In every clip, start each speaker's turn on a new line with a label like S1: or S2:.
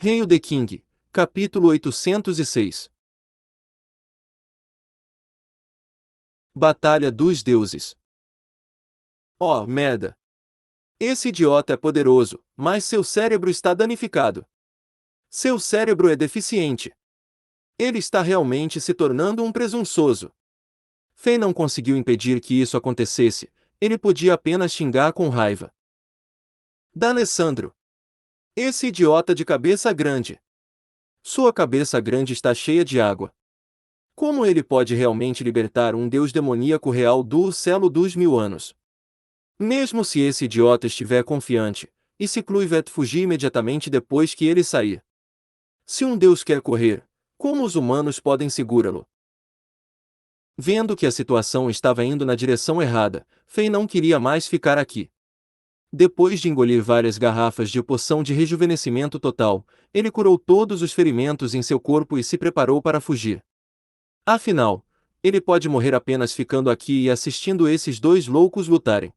S1: Hail the King, capítulo 806. Batalha dos Deuses. Oh, merda! Esse idiota é poderoso, mas seu cérebro está danificado. Seu cérebro é deficiente. Ele está realmente se tornando um presunçoso. Fei não conseguiu impedir que isso acontecesse, ele podia apenas xingar com raiva. D'Alessandro! Esse idiota de cabeça grande! Sua cabeça grande está cheia de água. Como ele pode realmente libertar um deus demoníaco real do celo dos 1000 anos? Mesmo se esse idiota estiver confiante, e se Kluivert fugir imediatamente depois que ele sair? Se um deus quer correr, como os humanos podem segurá-lo? Vendo que a situação estava indo na direção errada, Fei não queria mais ficar aqui. Depois de engolir várias garrafas de poção de rejuvenescimento total, ele curou todos os ferimentos em seu corpo e se preparou para fugir. Afinal, ele pode morrer apenas ficando aqui e assistindo esses dois loucos lutarem.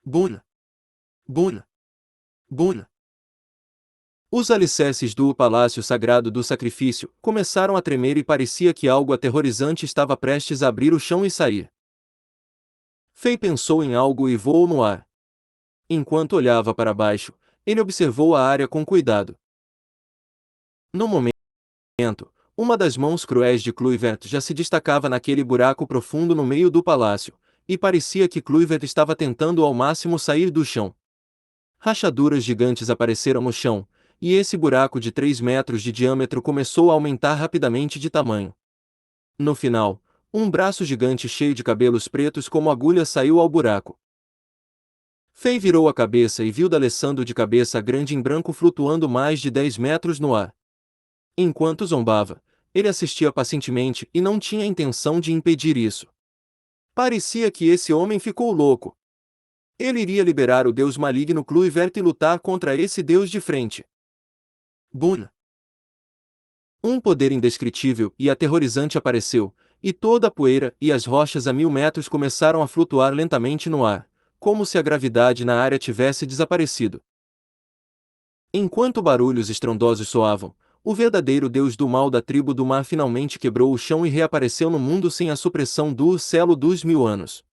S1: Buna! Buna! Buna! Os alicerces do Palácio Sagrado do Sacrifício começaram a tremer e parecia que algo aterrorizante estava prestes a abrir o chão e sair. Fei pensou em algo e voou no ar. Enquanto olhava para baixo, ele observou a área com cuidado. No momento, uma das mãos cruéis de Kluivert já se destacava naquele buraco profundo no meio do palácio, e parecia que Kluivert estava tentando ao máximo sair do chão. Rachaduras gigantes apareceram no chão, e esse buraco de 3 metros de diâmetro começou a aumentar rapidamente de tamanho. No final, um braço gigante cheio de cabelos pretos como agulhas saiu ao buraco. Fei virou a cabeça e viu D'Alessandro de cabeça grande em branco flutuando mais de 10 metros no ar. Enquanto zombava, ele assistia pacientemente e não tinha intenção de impedir isso. Parecia que esse homem ficou louco. Ele iria liberar o deus maligno Kluivert e lutar contra esse deus de frente. Buna! Um poder indescritível e aterrorizante apareceu, e toda a poeira e as rochas a 1000 metros começaram a flutuar lentamente no ar, como se a gravidade na área tivesse desaparecido. Enquanto barulhos estrondosos soavam, o verdadeiro deus do mal da tribo do mar finalmente quebrou o chão e reapareceu no mundo sem a supressão do celo dos 1000 anos.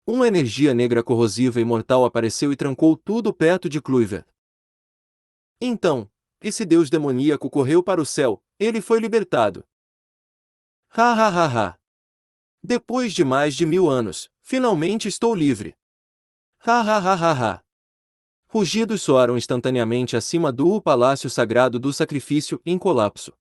S1: Uma energia negra corrosiva e mortal apareceu e trancou tudo perto de Kluivert. Então, esse deus demoníaco correu para o céu, ele foi libertado. Ha ha ha ha! Depois de mais de 1000 anos, finalmente estou livre. Ha ha ha ha ha! Rugidos soaram instantaneamente acima do Palácio Sagrado do Sacrifício, em colapso.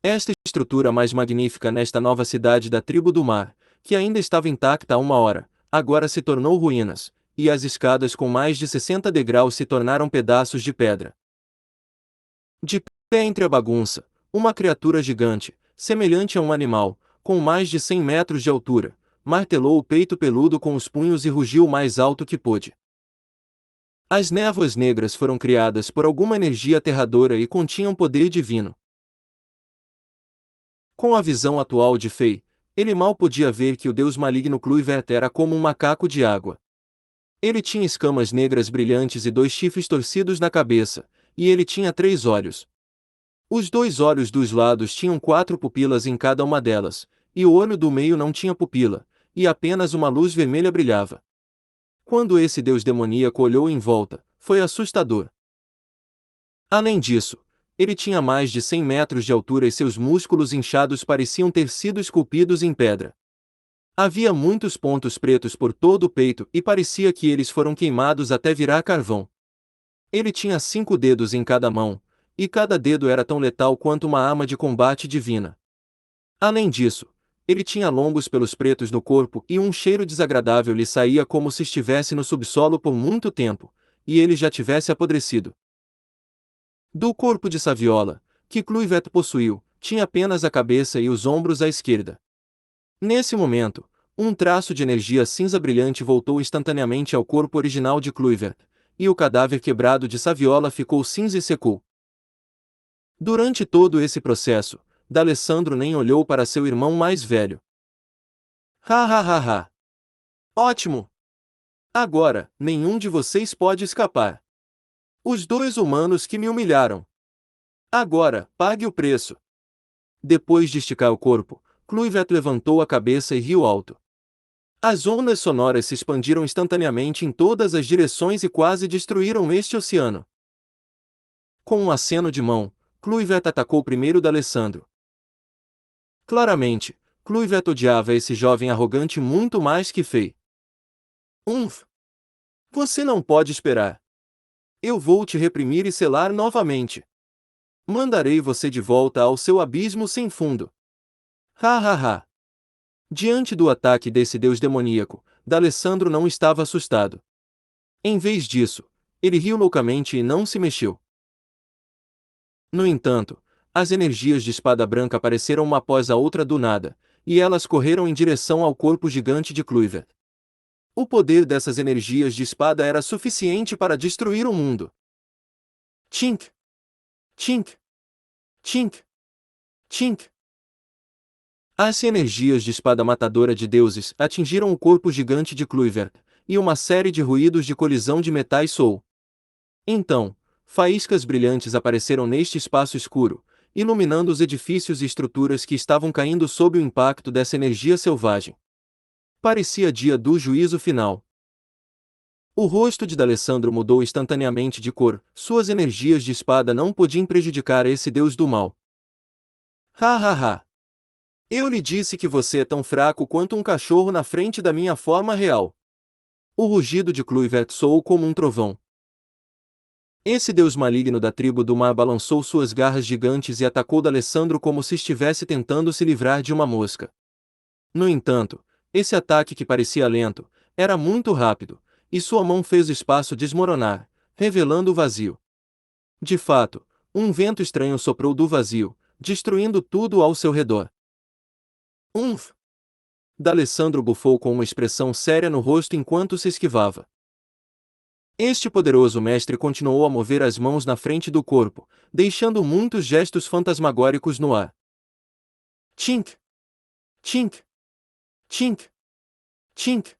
S1: Esta estrutura mais magnífica nesta nova cidade da tribo do mar, que ainda estava intacta há 1 hora, agora se tornou ruínas, e as escadas com mais de 60 degraus se tornaram pedaços de pedra. De pé entre a bagunça, uma criatura gigante, semelhante a um animal, com mais de 100 metros de altura, martelou o peito peludo com os punhos e rugiu o mais alto que pôde. As névoas negras foram criadas por alguma energia aterradora e continham poder divino. Com a visão atual de Fei, ele mal podia ver que o deus maligno Kluivert era como um macaco de água. Ele tinha escamas negras brilhantes e 2 chifres torcidos na cabeça, e ele tinha 3 olhos. Os 2 olhos dos lados tinham 4 pupilas em cada uma delas, e o olho do meio não tinha pupila, e apenas uma luz vermelha brilhava. Quando esse deus demoníaco olhou em volta, foi assustador. Além disso, ele tinha mais de 100 metros de altura e seus músculos inchados pareciam ter sido esculpidos em pedra. Havia muitos pontos pretos por todo o peito e parecia que eles foram queimados até virar carvão. Ele tinha 5 dedos em cada mão, e cada dedo era tão letal quanto uma arma de combate divina. Além disso, ele tinha longos pelos pretos no corpo e um cheiro desagradável lhe saía como se estivesse no subsolo por muito tempo, e ele já tivesse apodrecido. Do corpo de Saviola, que Kluivert possuiu, tinha apenas a cabeça e os ombros à esquerda. Nesse momento, um traço de energia cinza brilhante voltou instantaneamente ao corpo original de Kluivert, e o cadáver quebrado de Saviola ficou cinza e secou. Durante todo esse processo, D'Alessandro nem olhou para seu irmão mais velho. Ha ha ha ha! Ótimo! Agora, nenhum de vocês pode escapar. Os dois humanos que me humilharam. Agora, pague o preço. Depois de esticar o corpo, Kluivert levantou a cabeça e riu alto. As ondas sonoras se expandiram instantaneamente em todas as direções e quase destruíram este oceano. Com um aceno de mão, Kluivert atacou primeiro D'Alessandro. Claramente, Kluivert odiava esse jovem arrogante muito mais que Fei. Você não pode esperar. Eu vou te reprimir e selar novamente. Mandarei você de volta ao seu abismo sem fundo. Ha ha ha. Diante do ataque desse deus demoníaco, D'Alessandro não estava assustado. Em vez disso, ele riu loucamente e não se mexeu. No entanto, as energias de espada branca apareceram uma após a outra do nada, e elas correram em direção ao corpo gigante de Kluivert. O poder dessas energias de espada era suficiente para destruir o mundo. Tink! Tink! Tink! Tink! As energias de espada matadora de deuses atingiram o corpo gigante de Kluivert, e uma série de ruídos de colisão de metais soou. Então, faíscas brilhantes apareceram neste espaço escuro, iluminando os edifícios e estruturas que estavam caindo sob o impacto dessa energia selvagem. Parecia dia do juízo final. O rosto de D'Alessandro mudou instantaneamente de cor, suas energias de espada não podiam prejudicar esse deus do mal. Ha ha ha! Eu lhe disse que você é tão fraco quanto um cachorro na frente da minha forma real. O rugido de Kluivert soou como um trovão. Esse deus maligno da tribo do mar balançou suas garras gigantes e atacou D'Alessandro como se estivesse tentando se livrar de uma mosca. No entanto, esse ataque que parecia lento, era muito rápido, e sua mão fez o espaço desmoronar, revelando o vazio. De fato, um vento estranho soprou do vazio, destruindo tudo ao seu redor. Umf! D'Alessandro bufou com uma expressão séria no rosto enquanto se esquivava. Este poderoso mestre continuou a mover as mãos na frente do corpo, deixando muitos gestos fantasmagóricos no ar. Tink! Tink! Tink! Tink!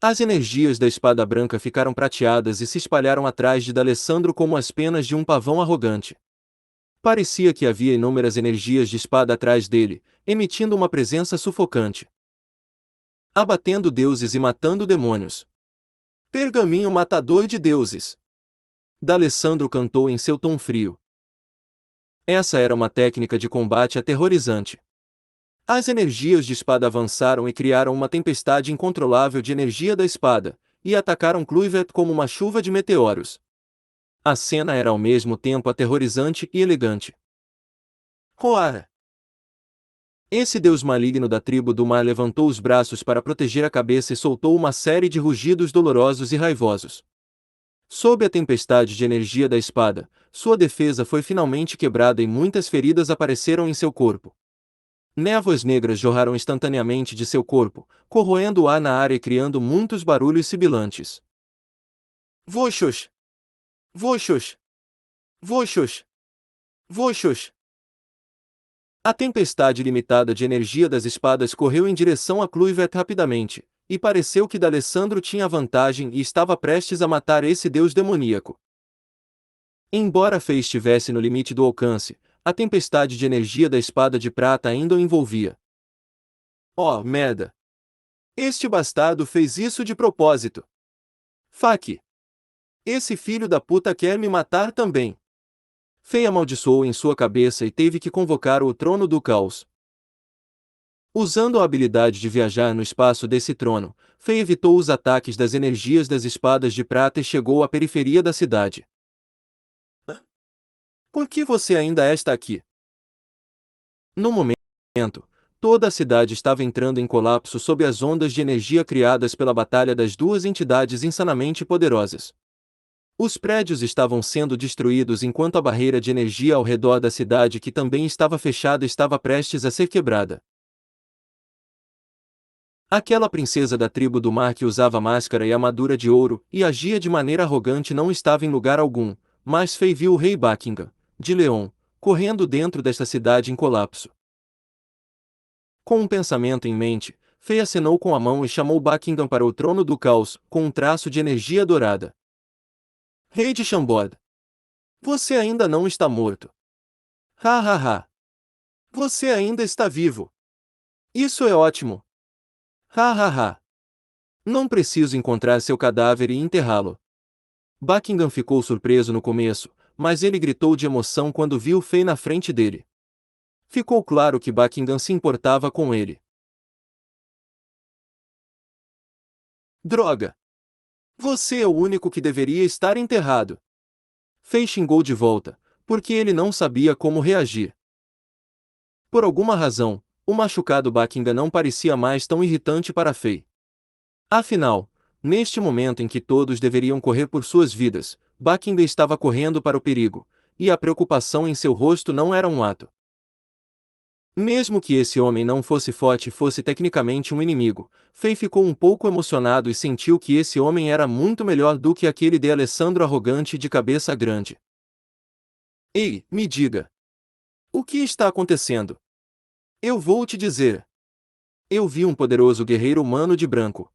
S1: As energias da espada branca ficaram prateadas e se espalharam atrás de D'Alessandro como as penas de um pavão arrogante. Parecia que havia inúmeras energias de espada atrás dele, emitindo uma presença sufocante. Abatendo deuses e matando demônios. Pergaminho matador de deuses. D'Alessandro cantou em seu tom frio. Essa era uma técnica de combate aterrorizante. As energias de espada avançaram e criaram uma tempestade incontrolável de energia da espada, e atacaram Kluivert como uma chuva de meteoros. A cena era ao mesmo tempo aterrorizante e elegante. Roara! Esse deus maligno da tribo do mar levantou os braços para proteger a cabeça e soltou uma série de rugidos dolorosos e raivosos. Sob a tempestade de energia da espada, sua defesa foi finalmente quebrada e muitas feridas apareceram em seu corpo. Névoas negras jorraram instantaneamente de seu corpo, corroendo o ar na área e criando muitos barulhos sibilantes. Voxos! Voxos! Voxos! Voxos! A tempestade limitada de energia das espadas correu em direção a Kluivert rapidamente, e pareceu que D'Alessandro tinha vantagem e estava prestes a matar esse deus demoníaco. Embora Fei estivesse no limite do alcance, a tempestade de energia da espada de prata ainda o envolvia. Oh, merda! Este bastardo fez isso de propósito! Faki! Esse filho da puta quer me matar também! Fei amaldiçoou em sua cabeça e teve que convocar o trono do caos. Usando a habilidade de viajar no espaço desse trono, Fei evitou os ataques das energias das espadas de prata e chegou à periferia da cidade. Por que você ainda está aqui? No momento, toda a cidade estava entrando em colapso sob as ondas de energia criadas pela batalha das duas entidades insanamente poderosas. Os prédios estavam sendo destruídos enquanto a barreira de energia ao redor da cidade, que também estava fechada, estava prestes a ser quebrada. Aquela princesa da tribo do mar que usava máscara e armadura de ouro e agia de maneira arrogante não estava em lugar algum, mas Fei viu o rei Buckingham, de Leon, correndo dentro desta cidade em colapso. Com um pensamento em mente, Fei acenou com a mão e chamou Buckingham para o trono do caos, com um traço de energia dourada. Rei de Chambord. Você ainda não está morto. Ha ha ha. Você ainda está vivo. Isso é ótimo. Ha ha ha. Não preciso encontrar seu cadáver e enterrá-lo. Buckingham ficou surpreso no começo, mas ele gritou de emoção quando viu Fay na frente dele. Ficou claro que Buckingham se importava com ele. Droga! Você é o único que deveria estar enterrado. Fay xingou de volta, porque ele não sabia como reagir. Por alguma razão, o machucado Buckingham não parecia mais tão irritante para Fay. Afinal, neste momento em que todos deveriam correr por suas vidas, Buckingham estava correndo para o perigo, e a preocupação em seu rosto não era um ato. Mesmo que esse homem não fosse forte e fosse tecnicamente um inimigo, Fay ficou um pouco emocionado e sentiu que esse homem era muito melhor do que aquele de Alessandro arrogante e de cabeça grande. Ei, me diga. O que está acontecendo? Eu vou te dizer. Eu vi um poderoso guerreiro humano de branco.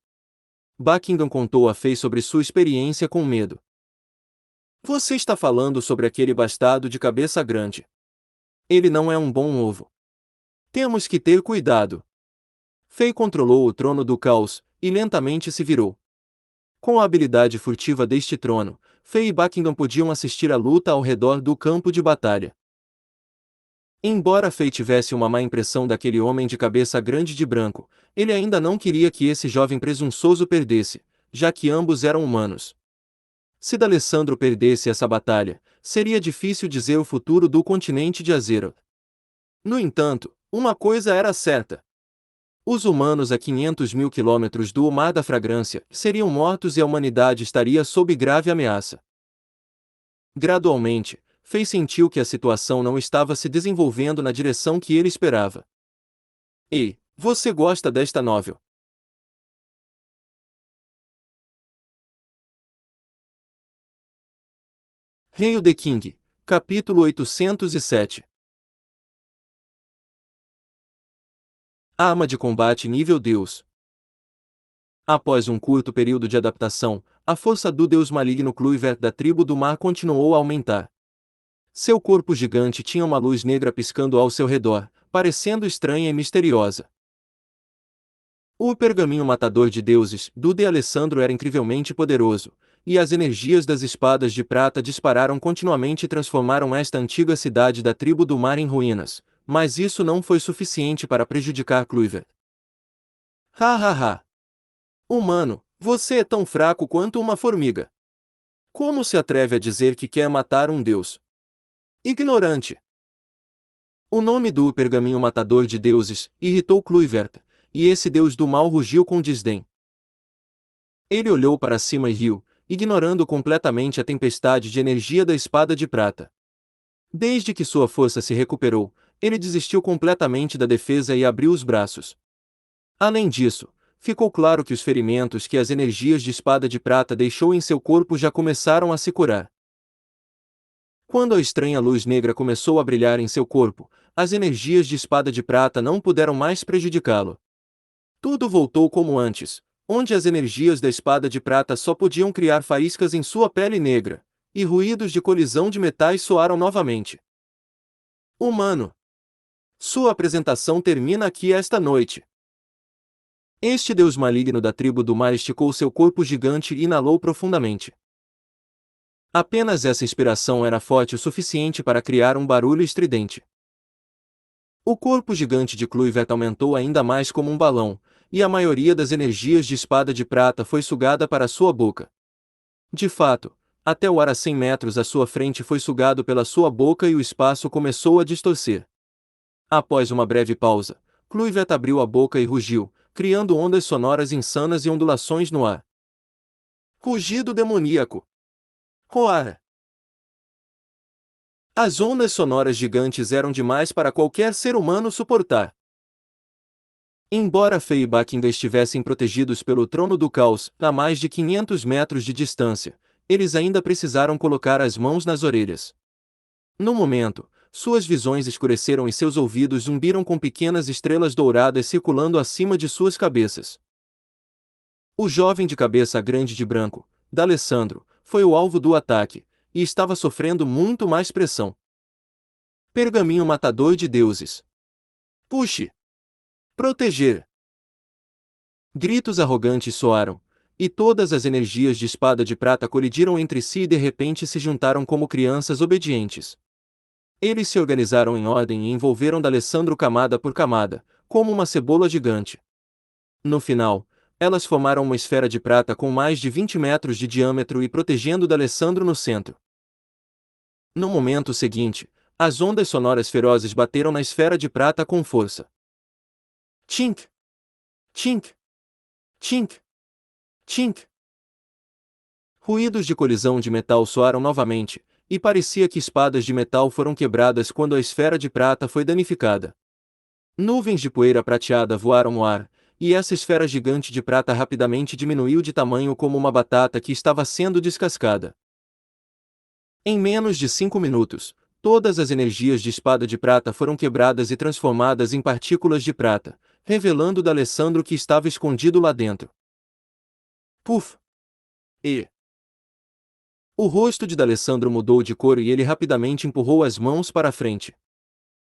S1: Buckingham contou a Fay sobre sua experiência com medo. Você está falando sobre aquele bastardo de cabeça grande. Ele não é um bom ovo. Temos que ter cuidado. Fay controlou o trono do caos, e lentamente se virou. Com a habilidade furtiva deste trono, Fay e Buckingham podiam assistir à luta ao redor do campo de batalha. Embora Fay tivesse uma má impressão daquele homem de cabeça grande de branco, ele ainda não queria que esse jovem presunçoso perdesse, já que ambos eram humanos. Se D'Alessandro perdesse essa batalha, seria difícil dizer o futuro do continente de Azeroth. No entanto, uma coisa era certa. Os humanos a 500 mil quilômetros do Mar da Fragrância seriam mortos e a humanidade estaria sob grave ameaça. Gradualmente, Fay sentiu que a situação não estava se desenvolvendo na direção que ele esperava. Ei, você gosta desta novel? Hail the King, capítulo 807. Arma de combate nível Deus. Após um curto período de adaptação, a força do deus maligno Cluiver da tribo do mar continuou a aumentar. Seu corpo gigante tinha uma luz negra piscando ao seu redor, parecendo estranha e misteriosa. O pergaminho matador de deuses, do de Alessandro era incrivelmente poderoso, e as energias das espadas de prata dispararam continuamente e transformaram esta antiga cidade da tribo do mar em ruínas, mas isso não foi suficiente para prejudicar Cluiver. Ha ha ha! Humano, você é tão fraco quanto uma formiga. Como se atreve a dizer que quer matar um deus? Ignorante! O nome do pergaminho matador de deuses irritou Cluiver, e esse deus do mal rugiu com desdém. Ele olhou para cima e riu, ignorando completamente a tempestade de energia da espada de prata. Desde que sua força se recuperou, ele desistiu completamente da defesa e abriu os braços. Além disso, ficou claro que os ferimentos que as energias de espada de prata deixou em seu corpo já começaram a se curar. Quando a estranha luz negra começou a brilhar em seu corpo, as energias de espada de prata não puderam mais prejudicá-lo. Tudo voltou como antes, onde as energias da espada de prata só podiam criar faíscas em sua pele negra, e ruídos de colisão de metais soaram novamente. Humano. Sua apresentação termina aqui esta noite. Este deus maligno da tribo do mar esticou seu corpo gigante e inalou profundamente. Apenas essa inspiração era forte o suficiente para criar um barulho estridente. O corpo gigante de Cluivet aumentou ainda mais como um balão, e a maioria das energias de espada de prata foi sugada para sua boca. De fato, até o ar a 100 metros à sua frente foi sugado pela sua boca e o espaço começou a distorcer. Após uma breve pausa, Cluivet abriu a boca e rugiu, criando ondas sonoras insanas e ondulações no ar. Rugido demoníaco. Roar. As ondas sonoras gigantes eram demais para qualquer ser humano suportar. Embora Fay e Buckingham estivessem protegidos pelo Trono do Caos, a mais de 500 metros de distância, eles ainda precisaram colocar as mãos nas orelhas. No momento, suas visões escureceram e seus ouvidos zumbiram com pequenas estrelas douradas circulando acima de suas cabeças. O jovem de cabeça grande de branco, D'Alessandro, foi o alvo do ataque, e estava sofrendo muito mais pressão. Pergaminho matador de deuses. Puxe! Proteger! Gritos arrogantes soaram, e todas as energias de espada de prata colidiram entre si e de repente se juntaram como crianças obedientes. Eles se organizaram em ordem e envolveram D'Alessandro camada por camada, como uma cebola gigante. No final, elas formaram uma esfera de prata com mais de 20 metros de diâmetro e protegendo D'Alessandro no centro. No momento seguinte, as ondas sonoras ferozes bateram na esfera de prata com força. Tink! Tink! Tink! Tink! Ruídos de colisão de metal soaram novamente, e parecia que espadas de metal foram quebradas quando a esfera de prata foi danificada. Nuvens de poeira prateada voaram no ar, e essa esfera gigante de prata rapidamente diminuiu de tamanho como uma batata que estava sendo descascada. Em menos de 5 minutos, todas as energias de espada de prata foram quebradas e transformadas em partículas de prata, revelando D'Alessandro que estava escondido lá dentro. Puf! E... O rosto de D'Alessandro mudou de cor e ele rapidamente empurrou as mãos para a frente.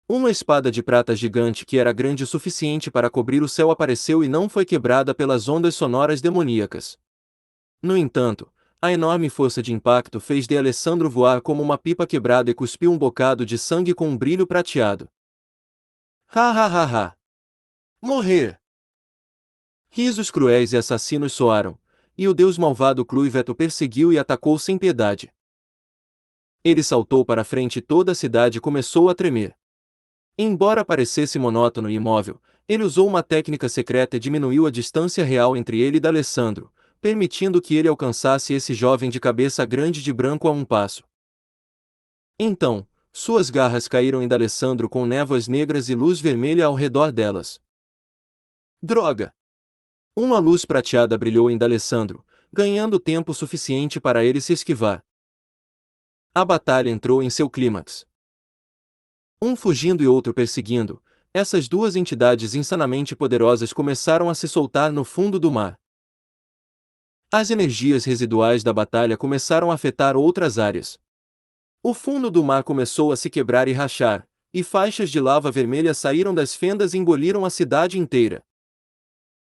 S1: Uma espada de prata gigante que era grande o suficiente para cobrir o céu apareceu e não foi quebrada pelas ondas sonoras demoníacas. No entanto, a enorme força de impacto fez D'Alessandro voar como uma pipa quebrada e cuspiu um bocado de sangue com um brilho prateado. Ha ha ha ha! Morrer! Risos cruéis e assassinos soaram, e o deus malvado Cluivet o perseguiu e atacou sem piedade. Ele saltou para a frente e toda a cidade começou a tremer. Embora parecesse monótono e imóvel, ele usou uma técnica secreta e diminuiu a distância real entre ele e D'Alessandro, permitindo que ele alcançasse esse jovem de cabeça grande de branco a um passo. Então, suas garras caíram em D'Alessandro com névoas negras e luz vermelha ao redor delas. Droga! Uma luz prateada brilhou em D'Alessandro, ganhando tempo suficiente para ele se esquivar. A batalha entrou em seu clímax. Um fugindo e outro perseguindo, essas duas entidades insanamente poderosas começaram a se soltar no fundo do mar. As energias residuais da batalha começaram a afetar outras áreas. O fundo do mar começou a se quebrar e rachar, e faixas de lava vermelha saíram das fendas e engoliram a cidade inteira.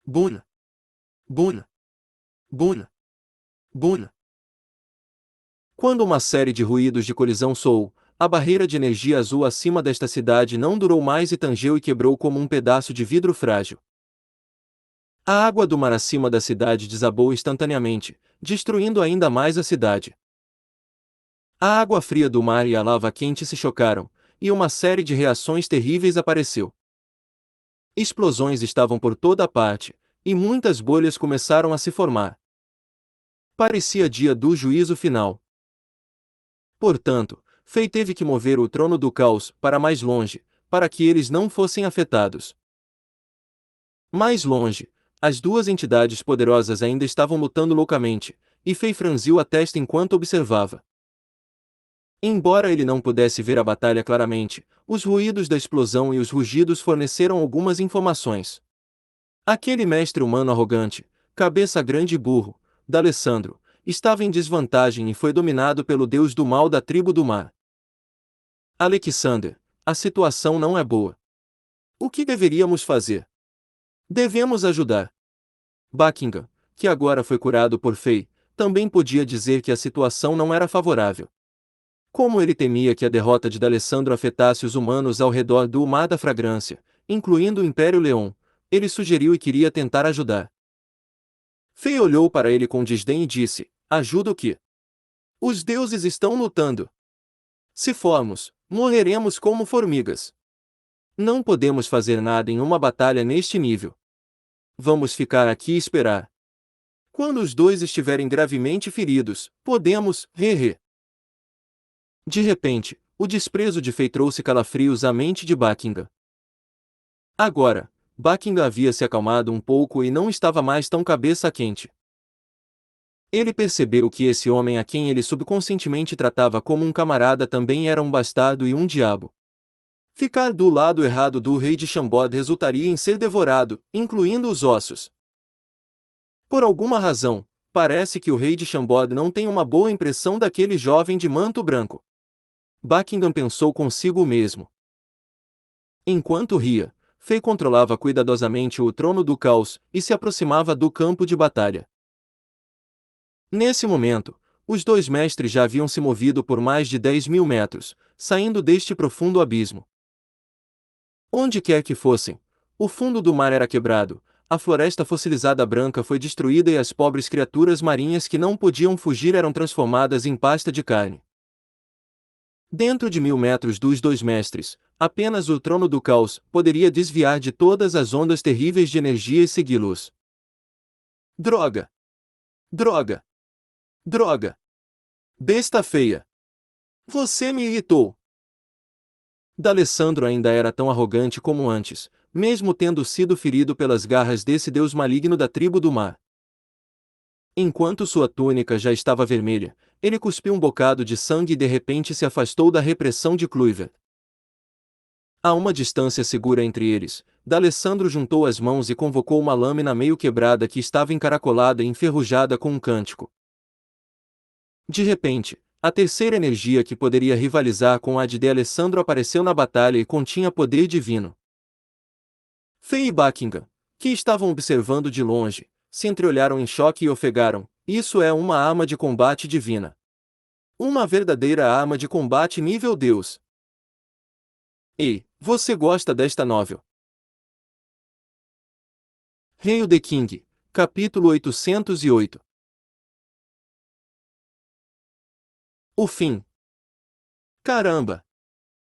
S1: Buna! Buna! Buna! Buna! Quando uma série de ruídos de colisão soou, a barreira de energia azul acima desta cidade não durou mais e tangeu e quebrou como um pedaço de vidro frágil. A água do mar acima da cidade desabou instantaneamente, destruindo ainda mais a cidade. A água fria do mar e a lava quente se chocaram, e uma série de reações terríveis apareceu. Explosões estavam por toda a parte, e muitas bolhas começaram a se formar. Parecia dia do juízo final. Portanto, Fei teve que mover o trono do caos para mais longe, para que eles não fossem afetados. Mais longe, as duas entidades poderosas ainda estavam lutando loucamente, e Fei franziu a testa enquanto observava. Embora ele não pudesse ver a batalha claramente, os ruídos da explosão e os rugidos forneceram algumas informações. Aquele mestre humano arrogante, cabeça grande e burro, D'Alessandro, estava em desvantagem e foi dominado pelo deus do mal da tribo do mar. Alexander, a situação não é boa. O que deveríamos fazer? Devemos ajudar. Buckingham, que agora foi curado por Fei, também podia dizer que a situação não era favorável. Como ele temia que a derrota de D'Alessandro afetasse os humanos ao redor do Mar da Fragrância, incluindo o Império Leão, ele sugeriu e queria tentar ajudar. Fei olhou para ele com desdém e disse: ajuda o quê? Os deuses estão lutando. Se formos, morreremos como formigas. Não podemos fazer nada em uma batalha neste nível. Vamos ficar aqui e esperar. Quando os dois estiverem gravemente feridos, podemos, De repente, o desprezo de Fei trouxe calafrios à mente de Buckingham. Agora, Buckingham havia se acalmado um pouco e não estava mais tão cabeça quente. Ele percebeu que esse homem a quem ele subconscientemente tratava como um camarada também era um bastardo e um diabo. Ficar do lado errado do rei de Chambord resultaria em ser devorado, incluindo os ossos. Por alguma razão, parece que o rei de Chambord não tem uma boa impressão daquele jovem de manto branco. Buckingham pensou consigo mesmo. Enquanto ria, Fay controlava cuidadosamente o trono do caos e se aproximava do campo de batalha. Nesse momento, os dois mestres já haviam se movido por mais de 10.000 metros, saindo deste profundo abismo. Onde quer que fossem, o fundo do mar era quebrado, a floresta fossilizada branca foi destruída e as pobres criaturas marinhas que não podiam fugir eram transformadas em pasta de carne. Dentro de 1.000 metros dos dois mestres, apenas o trono do caos poderia desviar de todas as ondas terríveis de energia e segui-los. Droga! Droga! Droga! Besta feia! Você me irritou! D'Alessandro ainda era tão arrogante como antes, mesmo tendo sido ferido pelas garras desse deus maligno da tribo do mar. Enquanto sua túnica já estava vermelha, ele cuspiu um bocado de sangue e de repente se afastou da repressão de Cluyver. A uma distância segura entre eles, D'Alessandro juntou as mãos e convocou uma lâmina meio quebrada que estava encaracolada e enferrujada com um cântico. De repente, a terceira energia que poderia rivalizar com a de D'Alessandro apareceu na batalha e continha poder divino. Fay e Buckingham, que estavam observando de longe, se entreolharam em choque e ofegaram: isso é uma arma de combate divina. Uma verdadeira arma de combate nível Deus. Ei, você gosta desta novel? Hail the King, capítulo 808. O fim. Caramba!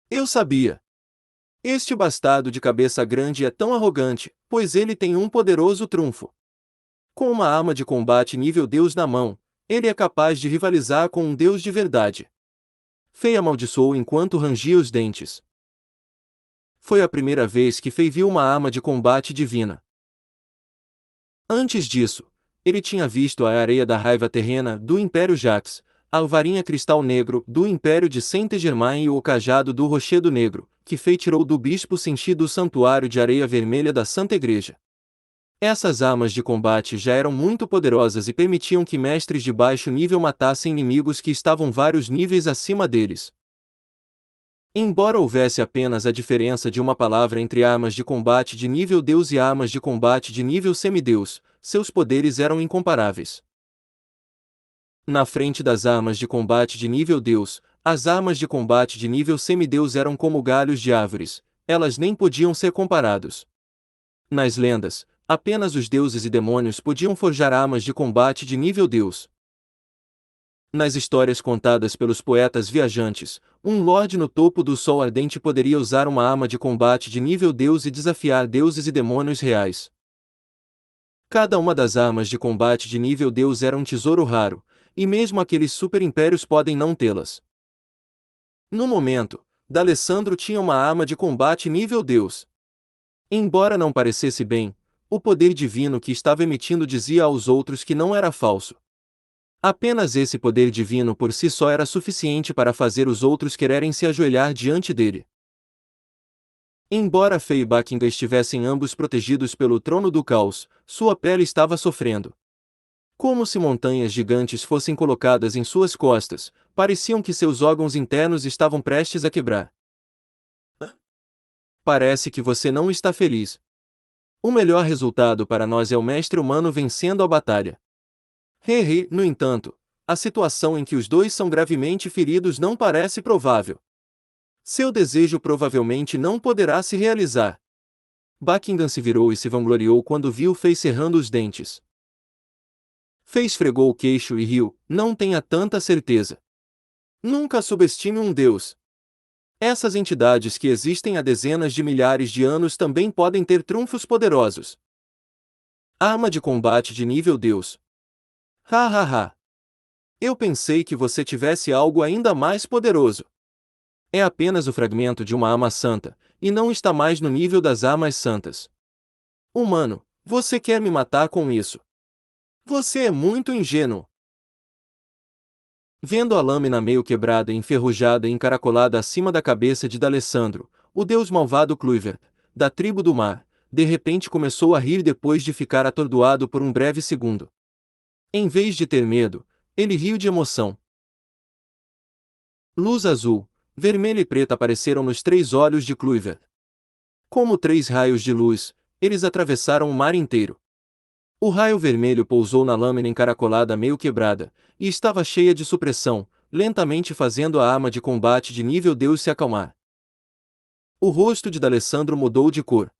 S1: Eu sabia! Este bastardo de cabeça grande é tão arrogante, pois ele tem um poderoso trunfo. Com uma arma de combate nível Deus na mão, ele é capaz de rivalizar com um Deus de verdade. Fay amaldiçoou enquanto rangia os dentes. Foi a primeira vez que Fay viu uma arma de combate divina. Antes disso, ele tinha visto a areia da raiva terrena do Império Jax, a varinha cristal negro do Império de Saint-Germain e o cajado do Rochedo Negro, que Fay tirou do bispo Senshi do santuário de areia vermelha da Santa Igreja. Essas armas de combate já eram muito poderosas e permitiam que mestres de baixo nível matassem inimigos que estavam vários níveis acima deles. Embora houvesse apenas a diferença de uma palavra entre armas de combate de nível Deus e armas de combate de nível semideus, seus poderes eram incomparáveis. Na frente das armas de combate de nível Deus, as armas de combate de nível semideus eram como galhos de árvores, elas nem podiam ser comparados. Nas lendas, apenas os deuses e demônios podiam forjar armas de combate de nível Deus. Nas histórias contadas pelos poetas viajantes, um lorde no topo do sol ardente poderia usar uma arma de combate de nível Deus e desafiar deuses e demônios reais. Cada uma das armas de combate de nível Deus era um tesouro raro, e mesmo aqueles super-impérios podem não tê-las. No momento, D'Alessandro tinha uma arma de combate nível Deus. Embora não parecesse bem, o poder divino que estava emitindo dizia aos outros que não era falso. Apenas esse poder divino por si só era suficiente para fazer os outros quererem se ajoelhar diante dele. Embora Fay e Buckingham estivessem ambos protegidos pelo trono do caos, sua pele estava sofrendo. Como se montanhas gigantes fossem colocadas em suas costas, pareciam que seus órgãos internos estavam prestes a quebrar. Parece que você não está feliz. O melhor resultado para nós é o mestre humano vencendo a batalha. No entanto, a situação em que os dois são gravemente feridos não parece provável. Seu desejo provavelmente não poderá se realizar. Buckingham se virou e se vangloriou quando viu Fay cerrando os dentes. Fay esfregou o queixo e riu: não tenha tanta certeza. Nunca subestime um deus. Essas entidades que existem há dezenas de milhares de anos também podem ter trunfos poderosos. Arma de combate de nível Deus. Ha ha ha. Eu pensei que você tivesse algo ainda mais poderoso. É apenas o fragmento de uma arma santa, e não está mais no nível das armas santas. Humano, você quer me matar com isso? Você é muito ingênuo. Vendo a lâmina meio quebrada, enferrujada e encaracolada acima da cabeça de D'Alessandro, o deus malvado Cluyver, da tribo do mar, de repente começou a rir depois de ficar atordoado por um breve segundo. Em vez de ter medo, ele riu de emoção. Luz azul, vermelha e preta apareceram nos 3 olhos de Kluivert. Como 3 raios de luz, eles atravessaram o mar inteiro. O raio vermelho pousou na lâmina encaracolada meio quebrada, e estava cheia de supressão, lentamente fazendo a arma de combate de nível Deus se acalmar. O rosto de D'Alessandro mudou de cor.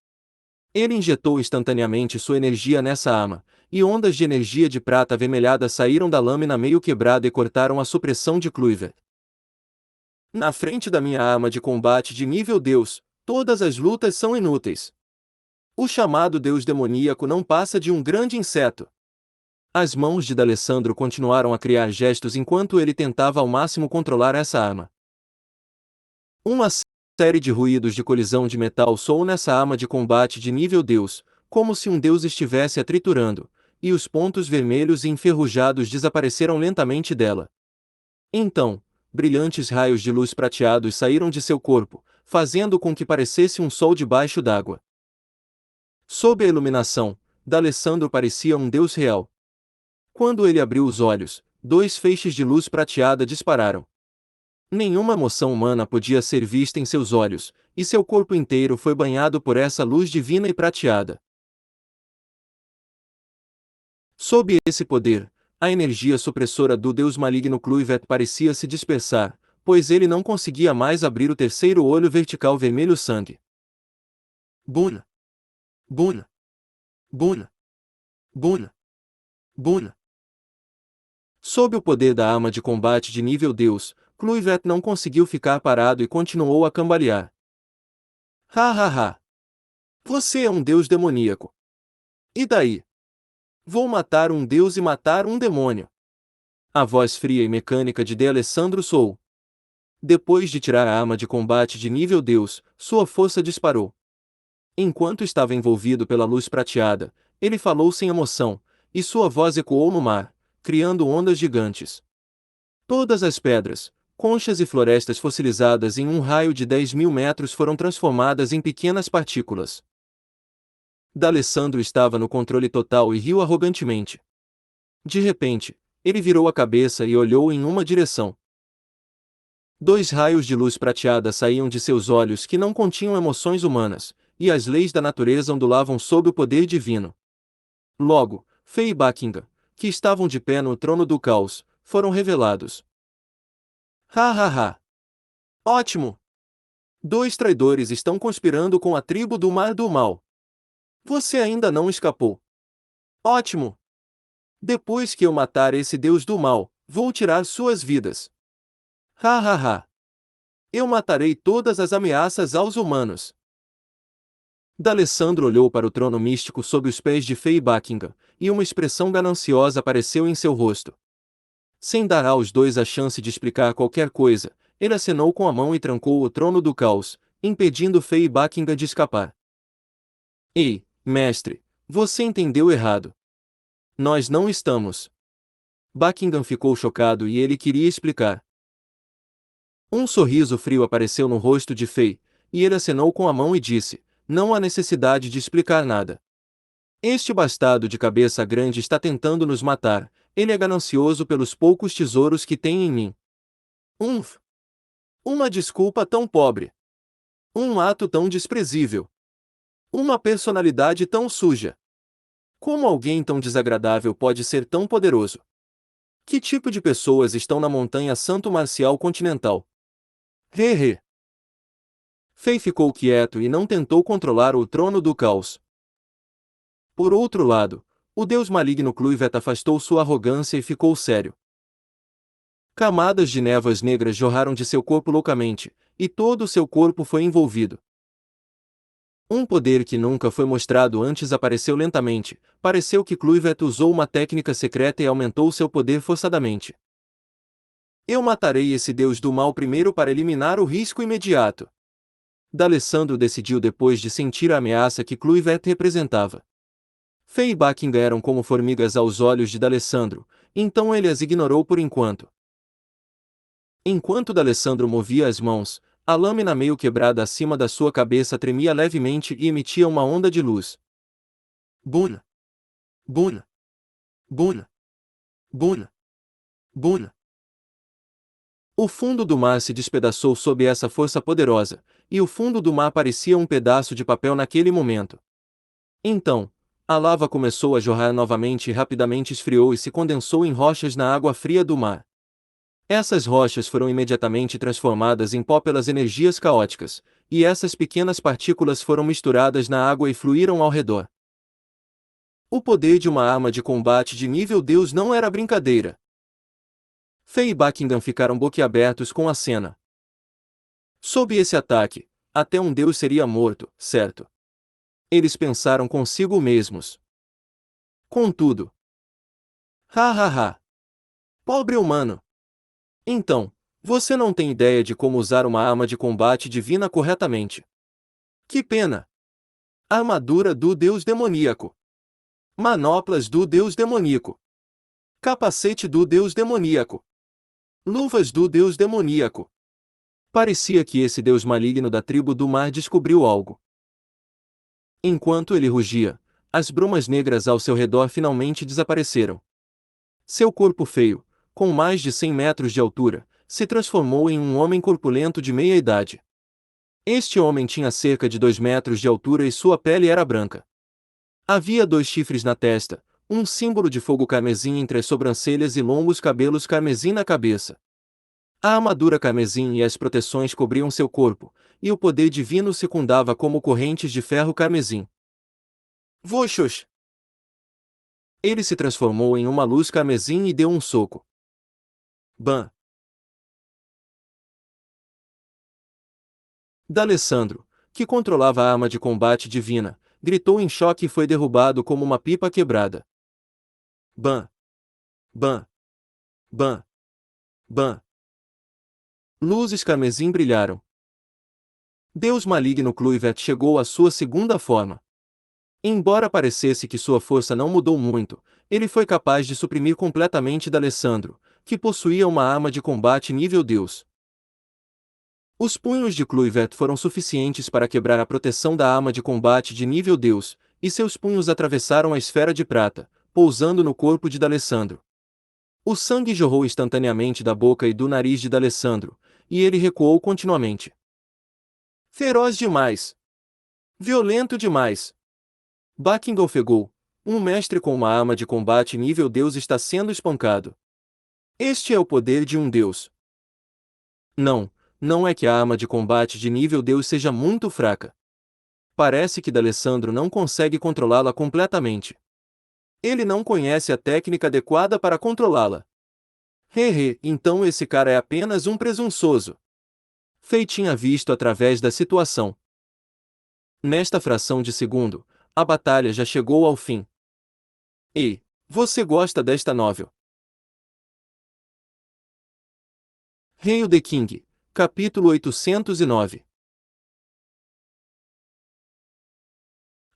S1: Ele injetou instantaneamente sua energia nessa arma, e ondas de energia de prata avermelhada saíram da lâmina meio quebrada e cortaram a supressão de Kluivert. Na frente da minha arma de combate de nível Deus, todas as lutas são inúteis. O chamado Deus demoníaco não passa de um grande inseto. As mãos de D'Alessandro continuaram a criar gestos enquanto ele tentava ao máximo controlar essa arma. Uma série de ruídos de colisão de metal soou nessa arma de combate de nível Deus, como se um Deus estivesse a triturando, e os pontos vermelhos e enferrujados desapareceram lentamente dela. Então, brilhantes raios de luz prateados saíram de seu corpo, fazendo com que parecesse um sol debaixo d'água. Sob a iluminação, D'Alessandro parecia um Deus real. Quando ele abriu os olhos, 2 feixes de luz prateada dispararam. Nenhuma emoção humana podia ser vista em seus olhos, e seu corpo inteiro foi banhado por essa luz divina e prateada. Sob esse poder, a energia supressora do deus maligno Kluivert parecia se dispersar, pois ele não conseguia mais abrir o terceiro olho vertical vermelho sangue. Bun! Bun! Bun! Bun! Bun! Sob o poder da arma de combate de nível Deus, Kluivert não conseguiu ficar parado e continuou a cambalear. Ha ha ha! Você é um deus demoníaco. E daí? Vou matar um deus e matar um demônio. A voz fria e mecânica de D'Alessandro soou. Depois de tirar a arma de combate de nível Deus, sua força disparou. Enquanto estava envolvido pela luz prateada, ele falou sem emoção, e sua voz ecoou no mar, criando ondas gigantes. Todas as pedras, conchas e florestas fossilizadas em um raio de 10.000 metros foram transformadas em pequenas partículas. D'Alessandro estava no controle total e riu arrogantemente. De repente, ele virou a cabeça e olhou em uma direção. 2 raios de luz prateada saíam de seus olhos que não continham emoções humanas, e as leis da natureza ondulavam sob o poder divino. Logo, Fei e Buckingham, que estavam de pé no trono do caos, foram revelados. Ha ha ha! Ótimo! 2 traidores estão conspirando com a tribo do Mar do Mal. Você ainda não escapou. Ótimo! Depois que eu matar esse Deus do Mal, vou tirar suas vidas. Ha ha ha! Eu matarei todas as ameaças aos humanos. D'Alessandro olhou para o trono místico sob os pés de Fei e Buckingham, e uma expressão gananciosa apareceu em seu rosto. Sem dar aos dois a chance de explicar qualquer coisa, ele acenou com a mão e trancou o trono do caos, impedindo Fei e Buckingham de escapar. Ei, mestre, você entendeu errado. Nós não estamos. Buckingham ficou chocado e ele queria explicar. Um sorriso frio apareceu no rosto de Fei, e ele acenou com a mão e disse: não há necessidade de explicar nada. Este bastardo de cabeça grande está tentando nos matar, ele é ganancioso pelos poucos tesouros que tem em mim. Uma desculpa tão pobre. Um ato tão desprezível. Uma personalidade tão suja. Como alguém tão desagradável pode ser tão poderoso? Que tipo de pessoas estão na montanha Santo Marcial Continental? He. Fei ficou quieto e não tentou controlar o trono do caos. Por outro lado, o deus maligno Kluivert afastou sua arrogância e ficou sério. Camadas de névoas negras jorraram de seu corpo loucamente, e todo o seu corpo foi envolvido. Um poder que nunca foi mostrado antes apareceu lentamente. Pareceu que Kluivert usou uma técnica secreta e aumentou seu poder forçadamente. Eu matarei esse deus do mal primeiro para eliminar o risco imediato. D'Alessandro decidiu depois de sentir a ameaça que Kluivert representava. Fei e Buckingham eram como formigas aos olhos de D'Alessandro, então ele as ignorou por enquanto. Enquanto D'Alessandro movia as mãos, a lâmina meio quebrada acima da sua cabeça tremia levemente e emitia uma onda de luz. Bun! Bun! Bun! Bum! Bum! O fundo do mar se despedaçou sob essa força poderosa, e o fundo do mar parecia um pedaço de papel naquele momento. Então, a lava começou a jorrar novamente e rapidamente esfriou e se condensou em rochas na água fria do mar. Essas rochas foram imediatamente transformadas em pó pelas energias caóticas, e essas pequenas partículas foram misturadas na água e fluíram ao redor. O poder de uma arma de combate de nível Deus não era brincadeira. Faye e Buckingham ficaram boquiabertos com a cena. Sob esse ataque, até um Deus seria morto, certo? Eles pensaram consigo mesmos. Contudo, ha ha ha! Pobre humano! Então, você não tem ideia de como usar uma arma de combate divina corretamente. Que pena! Armadura do Deus demoníaco. Manoplas do Deus demoníaco. Capacete do Deus demoníaco. Luvas do Deus demoníaco. Parecia que esse Deus maligno da tribo do mar descobriu algo. Enquanto ele rugia, as brumas negras ao seu redor finalmente desapareceram. Seu corpo feio, com mais de 100 metros de altura, se transformou em um homem corpulento de meia idade. Este homem tinha cerca de 2 metros de altura e sua pele era branca. Havia 2 chifres na testa, um símbolo de fogo carmesim entre as sobrancelhas e longos cabelos carmesim na cabeça. A armadura carmesim e as proteções cobriam seu corpo, e o poder divino secundava como correntes de ferro carmesim. Voxos! Ele se transformou em uma luz carmesim e deu um soco. Bam! D'Alessandro, que controlava a arma de combate divina, gritou em choque e foi derrubado como uma pipa quebrada. Bam! Bam! Bam! Bam! Luzes carmesim brilharam. Deus maligno Kluivert chegou à sua segunda forma. Embora parecesse que sua força não mudou muito, ele foi capaz de suprimir completamente D'Alessandro, que possuía uma arma de combate nível Deus. Os punhos de Kluivert foram suficientes para quebrar a proteção da arma de combate de nível Deus, e seus punhos atravessaram a esfera de prata, pousando no corpo de D'Alessandro. O sangue jorrou instantaneamente da boca e do nariz de D'Alessandro, e ele recuou continuamente. Feroz demais! Violento demais! Buckingham ofegou. Um mestre com uma arma de combate nível Deus está sendo espancado. Este é o poder de um Deus. Não, não é que a arma de combate de nível Deus seja muito fraca. Parece que D'Alessandro não consegue controlá-la completamente. Ele não conhece a técnica adequada para controlá-la. Hehe, então esse cara é apenas um presunçoso. Fei tinha visto através da situação. Nesta fração de segundo, a batalha já chegou ao fim. Ei, você gosta desta novel? Hail the King, capítulo 809.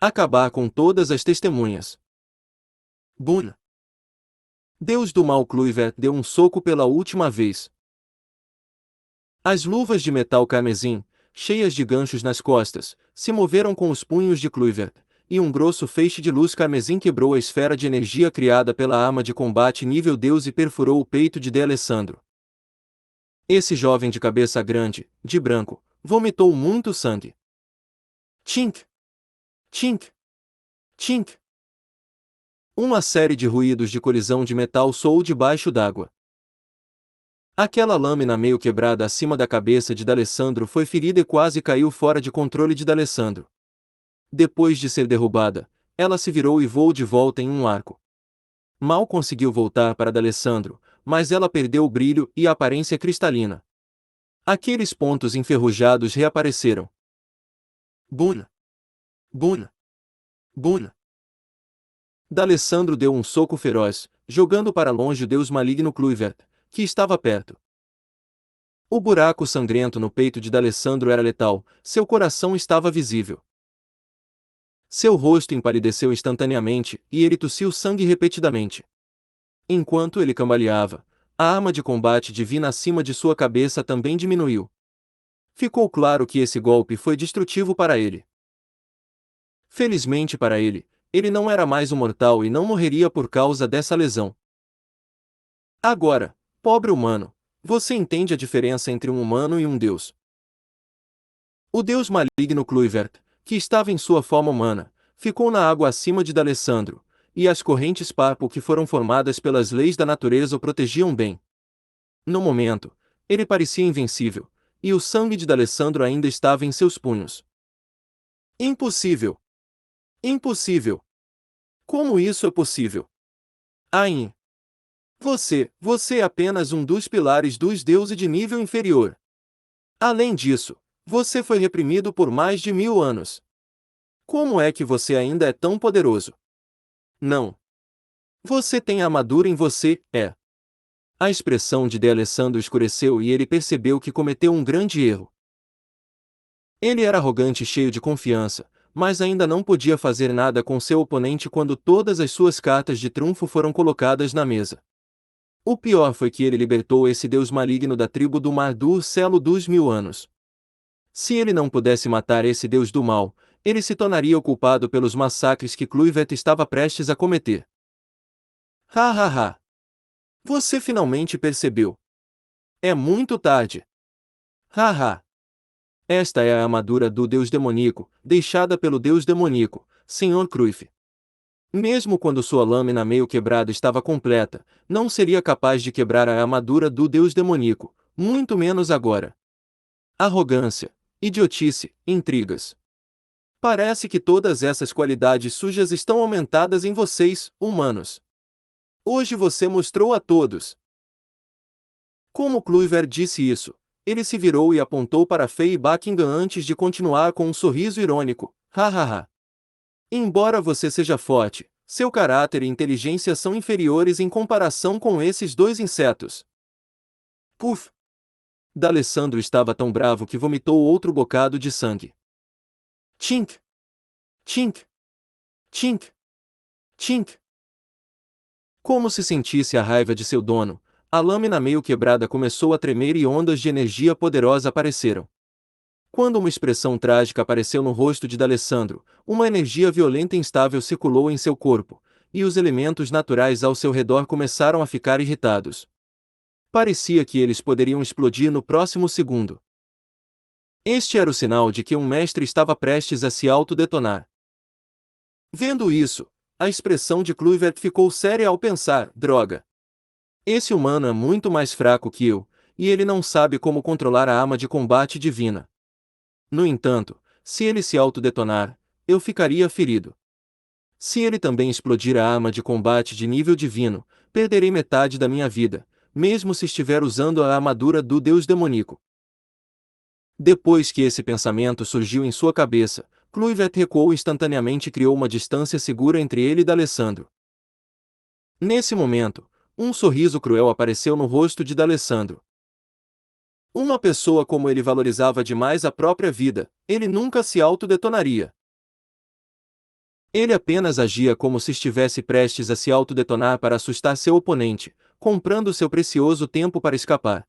S1: Acabar com todas as testemunhas. Bum! Deus do mal Kluivert deu um soco pela última vez. As luvas de metal carmesim, cheias de ganchos nas costas, se moveram com os punhos de Kluivert, e um grosso feixe de luz carmesim quebrou a esfera de energia criada pela arma de combate nível Deus e perfurou o peito de D'Alessandro. Esse jovem de cabeça grande, de branco, vomitou muito sangue. Tink! Tink! Tink! Uma série de ruídos de colisão de metal soou debaixo d'água. Aquela lâmina meio quebrada acima da cabeça de D'Alessandro foi ferida e quase caiu fora de controle de D'Alessandro. Depois de ser derrubada, ela se virou e voou de volta em um arco. Mal conseguiu voltar para D'Alessandro, mas ela perdeu o brilho e a aparência cristalina. Aqueles pontos enferrujados reapareceram. Bum! Bum! Bum! D'Alessandro deu um soco feroz, jogando para longe o deus maligno Kluivert, que estava perto. O buraco sangrento no peito de D'Alessandro era letal, seu coração estava visível. Seu rosto empalideceu instantaneamente, e ele tossiu sangue repetidamente. Enquanto ele cambaleava, a arma de combate divina acima de sua cabeça também diminuiu. Ficou claro que esse golpe foi destrutivo para ele. Felizmente para ele, ele não era mais um mortal e não morreria por causa dessa lesão. Agora, pobre humano, você entende a diferença entre um humano e um deus? O deus maligno Kluivert, que estava em sua forma humana, ficou na água acima de D'Alessandro, e as correntes papo que foram formadas pelas leis da natureza o protegiam bem. No momento, ele parecia invencível, e o sangue de D'Alessandro ainda estava em seus punhos. Impossível! Impossível! Como isso é possível? Ain! Você é apenas um dos pilares dos deuses de nível inferior. Além disso, você foi reprimido por mais de 1000 anos. Como é que você ainda é tão poderoso? Não. Você tem a armadura em você, é. A expressão de D'Alessandro escureceu e ele percebeu que cometeu um grande erro. Ele era arrogante e cheio de confiança, mas ainda não podia fazer nada com seu oponente quando todas as suas cartas de trunfo foram colocadas na mesa. O pior foi que ele libertou esse deus maligno da tribo do Mar do Celo dos 1000 anos. Se ele não pudesse matar esse deus do mal, ele se tornaria o culpado pelos massacres que Kluivert estava prestes a cometer. Ha ha ha! Você finalmente percebeu. É muito tarde. Ha ha! Esta é a armadura do deus demoníaco, deixada pelo deus demoníaco, Sr. Cruyff. Mesmo quando sua lâmina meio quebrada estava completa, não seria capaz de quebrar a armadura do deus demoníaco, muito menos agora. Arrogância, idiotice, intrigas. Parece que todas essas qualidades sujas estão aumentadas em vocês, humanos. Hoje você mostrou a todos. Como Kluivert disse isso, ele se virou e apontou para Faye Buckingham antes de continuar com um sorriso irônico. Hahaha. Embora você seja forte, seu caráter e inteligência são inferiores em comparação com esses dois insetos. Puf! D'Alessandro estava tão bravo que vomitou outro bocado de sangue. Tchink! Tchink! Tchink! Tchink! Como se sentisse a raiva de seu dono, a lâmina meio quebrada começou a tremer e ondas de energia poderosa apareceram. Quando uma expressão trágica apareceu no rosto de D'Alessandro, uma energia violenta e instável circulou em seu corpo, e os elementos naturais ao seu redor começaram a ficar irritados. Parecia que eles poderiam explodir no próximo segundo. Este era o sinal de que um mestre estava prestes a se autodetonar. Vendo isso, a expressão de Kluivert ficou séria ao pensar: droga! Esse humano é muito mais fraco que eu, e ele não sabe como controlar a arma de combate divina. No entanto, se ele se autodetonar, eu ficaria ferido. Se ele também explodir a arma de combate de nível divino, perderei metade da minha vida, mesmo se estiver usando a armadura do deus demoníaco. Depois que esse pensamento surgiu em sua cabeça, Kluivert recuou instantaneamente e criou uma distância segura entre ele e D'Alessandro. Nesse momento, um sorriso cruel apareceu no rosto de D'Alessandro. Uma pessoa como ele valorizava demais a própria vida, ele nunca se autodetonaria. Ele apenas agia como se estivesse prestes a se autodetonar para assustar seu oponente, comprando seu precioso tempo para escapar.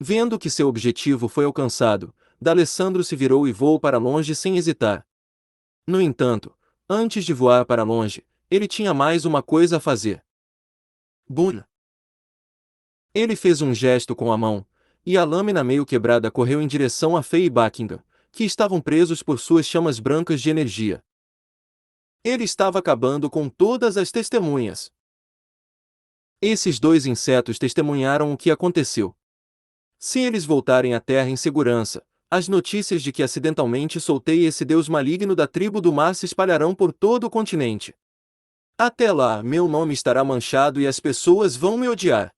S1: Vendo que seu objetivo foi alcançado, D'Alessandro se virou e voou para longe sem hesitar. No entanto, antes de voar para longe, ele tinha mais uma coisa a fazer. Bum! Ele fez um gesto com a mão, e a lâmina meio quebrada correu em direção a Faye e Buckingham, que estavam presos por suas chamas brancas de energia. Ele estava acabando com todas as testemunhas. Esses dois insetos testemunharam o que aconteceu. Se eles voltarem à Terra em segurança, as notícias de que acidentalmente soltei esse deus maligno da tribo do mar se espalharão por todo o continente. Até lá, meu nome estará manchado e as pessoas vão me odiar.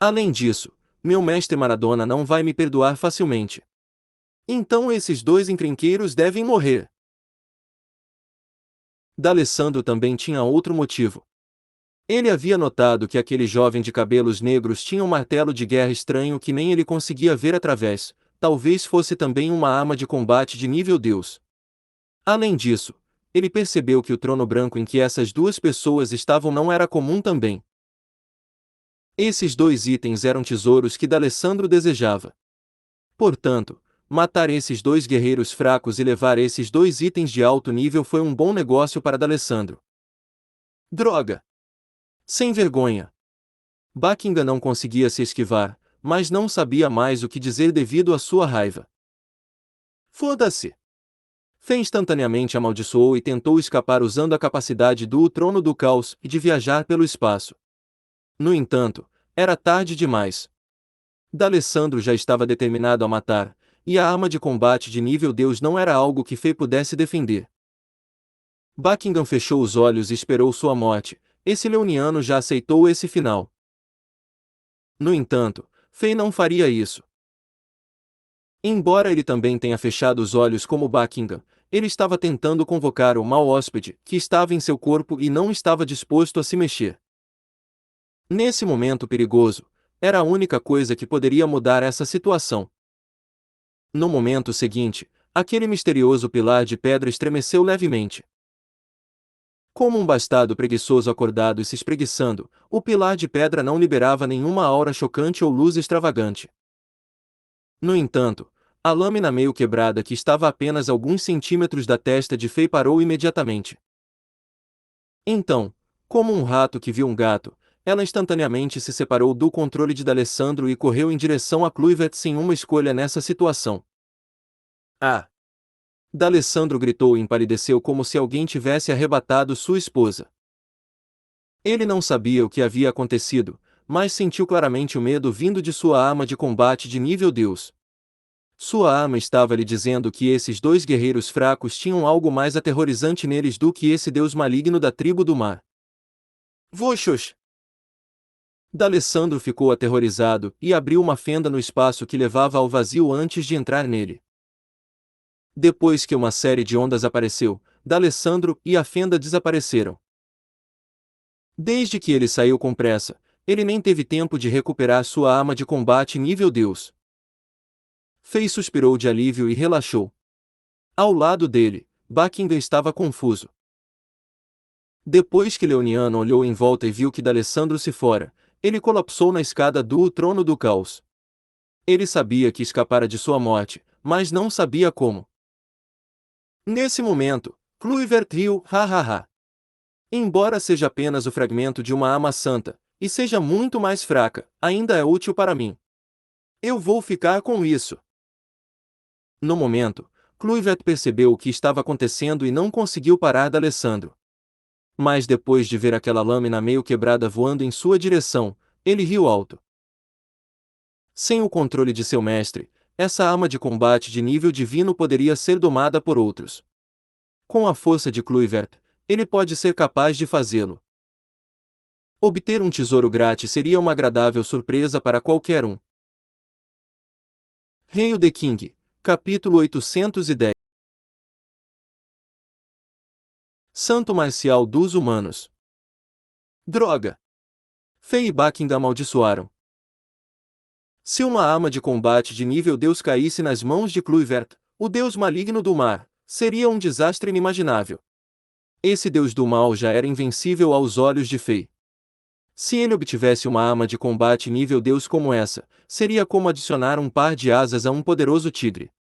S1: Além disso, meu mestre Maradona não vai me perdoar facilmente. Então esses dois encrenqueiros devem morrer. D'Alessandro também tinha outro motivo. Ele havia notado que aquele jovem de cabelos negros tinha um martelo de guerra estranho que nem ele conseguia ver através, talvez fosse também uma arma de combate de nível Deus. Além disso, ele percebeu que o trono branco em que essas duas pessoas estavam não era comum também. Esses dois itens eram tesouros que D'Alessandro desejava. Portanto, matar esses dois guerreiros fracos e levar esses dois itens de alto nível foi um bom negócio para D'Alessandro. Droga! Sem vergonha! Buckingham não conseguia se esquivar, mas não sabia mais o que dizer devido à sua raiva. Foda-se! Fei instantaneamente amaldiçoou e tentou escapar usando a capacidade do Trono do Caos e de viajar pelo espaço. No entanto, era tarde demais. D'Alessandro já estava determinado a matar, e a arma de combate de nível Deus não era algo que Fei pudesse defender. Buckingham fechou os olhos e esperou sua morte. Esse leoniano já aceitou esse final. No entanto, Fei não faria isso. Embora ele também tenha fechado os olhos como Buckingham, ele estava tentando convocar o mau hóspede que estava em seu corpo e não estava disposto a se mexer. Nesse momento perigoso, era a única coisa que poderia mudar essa situação. No momento seguinte, aquele misterioso pilar de pedra estremeceu levemente. Como um bastardo preguiçoso acordado e se espreguiçando, o pilar de pedra não liberava nenhuma aura chocante ou luz extravagante. No entanto, a lâmina meio quebrada que estava a apenas alguns centímetros da testa de Fei parou imediatamente. Então, como um rato que viu um gato, ela instantaneamente se separou do controle de D'Alessandro e correu em direção a Kluivert sem uma escolha nessa situação. Ah! D'Alessandro gritou e empalideceu como se alguém tivesse arrebatado sua esposa. Ele não sabia o que havia acontecido, mas sentiu claramente o medo vindo de sua arma de combate de nível Deus. Sua arma estava lhe dizendo que esses dois guerreiros fracos tinham algo mais aterrorizante neles do que esse deus maligno da tribo do mar. Voxos! D'Alessandro ficou aterrorizado e abriu uma fenda no espaço que levava ao vazio antes de entrar nele. Depois que uma série de ondas apareceu, D'Alessandro e a fenda desapareceram. Desde que ele saiu com pressa, ele nem teve tempo de recuperar sua arma de combate nível Deus. Fei suspirou de alívio e relaxou. Ao lado dele, Buckingham estava confuso. Depois que Leoniano olhou em volta e viu que D'Alessandro se fora, ele colapsou na escada do Trono do Caos. Ele sabia que escapara de sua morte, mas não sabia como. Nesse momento, Kluivert riu, hahaha. Embora seja apenas o fragmento de uma arma santa, e seja muito mais fraca, ainda é útil para mim. Eu vou ficar com isso. No momento, Kluivert percebeu o que estava acontecendo e não conseguiu parar D'Alessandro. Mas depois de ver aquela lâmina meio quebrada voando em sua direção, ele riu alto. Sem o controle de seu mestre, essa arma de combate de nível divino poderia ser domada por outros. Com a força de Kluivert, ele pode ser capaz de fazê-lo. Obter um tesouro grátis seria uma agradável surpresa para qualquer um. Hail the King, capítulo 810. Santo Marcial dos Humanos. Droga! Fei e Buckingham amaldiçoaram. Se uma arma de combate de nível Deus caísse nas mãos de Kluivert, o deus maligno do mar, seria um desastre inimaginável. Esse deus do mal já era invencível aos olhos de Fei. Se ele obtivesse uma arma de combate nível Deus como essa, seria como adicionar um par de asas a um poderoso tigre.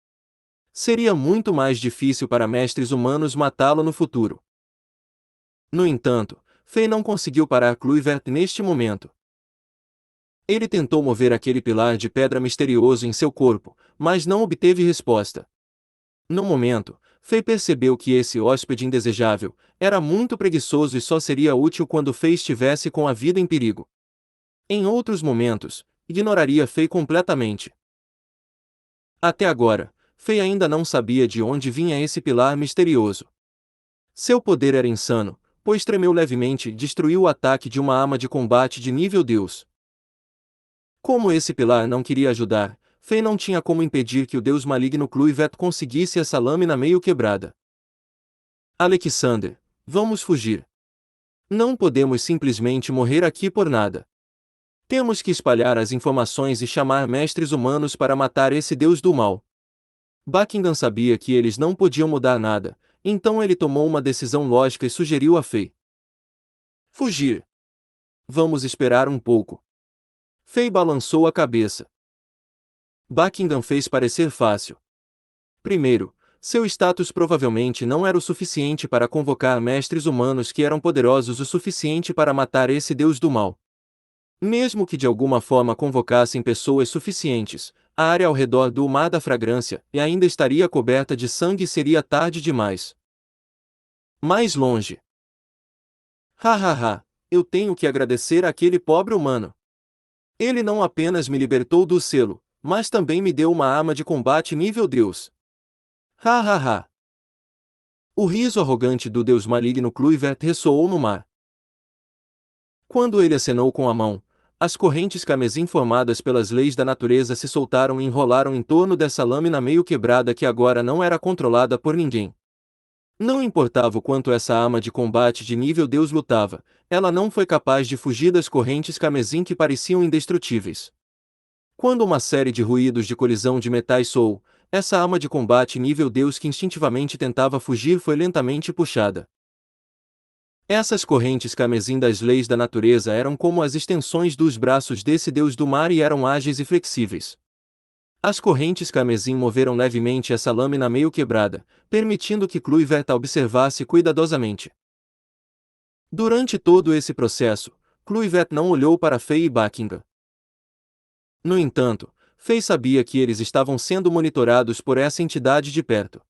S1: Seria muito mais difícil para mestres humanos matá-lo no futuro. No entanto, Fei não conseguiu parar Kluivert neste momento. Ele tentou mover aquele pilar de pedra misterioso em seu corpo, mas não obteve resposta. No momento, Fei percebeu que esse hóspede indesejável era muito preguiçoso e só seria útil quando Fei estivesse com a vida em perigo. Em outros momentos, ignoraria Fei completamente. Até agora, Fei ainda não sabia de onde vinha esse pilar misterioso. Seu poder era insano, pois tremeu levemente e destruiu o ataque de uma arma de combate de nível Deus. Como esse pilar não queria ajudar, Fei não tinha como impedir que o deus maligno Kluivert conseguisse essa lâmina meio quebrada. Alexander, vamos fugir. Não podemos simplesmente morrer aqui por nada. Temos que espalhar as informações e chamar mestres humanos para matar esse deus do mal. Buckingham sabia que eles não podiam mudar nada, então ele tomou uma decisão lógica e sugeriu a Fei. Fugir. Vamos esperar um pouco. Fei balançou a cabeça. Buckingham fez parecer fácil. Primeiro, seu status provavelmente não era o suficiente para convocar mestres humanos que eram poderosos o suficiente para matar esse deus do mal. Mesmo que de alguma forma convocassem pessoas suficientes, a área ao redor do Mar da Fragrância e ainda estaria coberta de sangue e seria tarde demais. Mais longe. Ha ha ha, eu tenho que agradecer àquele pobre humano. Ele não apenas me libertou do selo, mas também me deu uma arma de combate nível Deus. Ha ha ha. O riso arrogante do deus maligno Kluivert ressoou no mar. Quando ele acenou com a mão, as correntes carmesim formadas pelas leis da natureza se soltaram e enrolaram em torno dessa lâmina meio quebrada que agora não era controlada por ninguém. Não importava o quanto essa arma de combate de nível Deus lutava, ela não foi capaz de fugir das correntes carmesim que pareciam indestrutíveis. Quando uma série de ruídos de colisão de metais soou, essa arma de combate nível Deus que instintivamente tentava fugir foi lentamente puxada. Essas correntes carmesim das leis da natureza eram como as extensões dos braços desse deus do mar e eram ágeis e flexíveis. As correntes carmesim moveram levemente essa lâmina meio quebrada, permitindo que Kluivert a observasse cuidadosamente. Durante todo esse processo, Kluivert não olhou para Fei e Buckingham. No entanto, Fei sabia que eles estavam sendo monitorados por essa entidade de perto.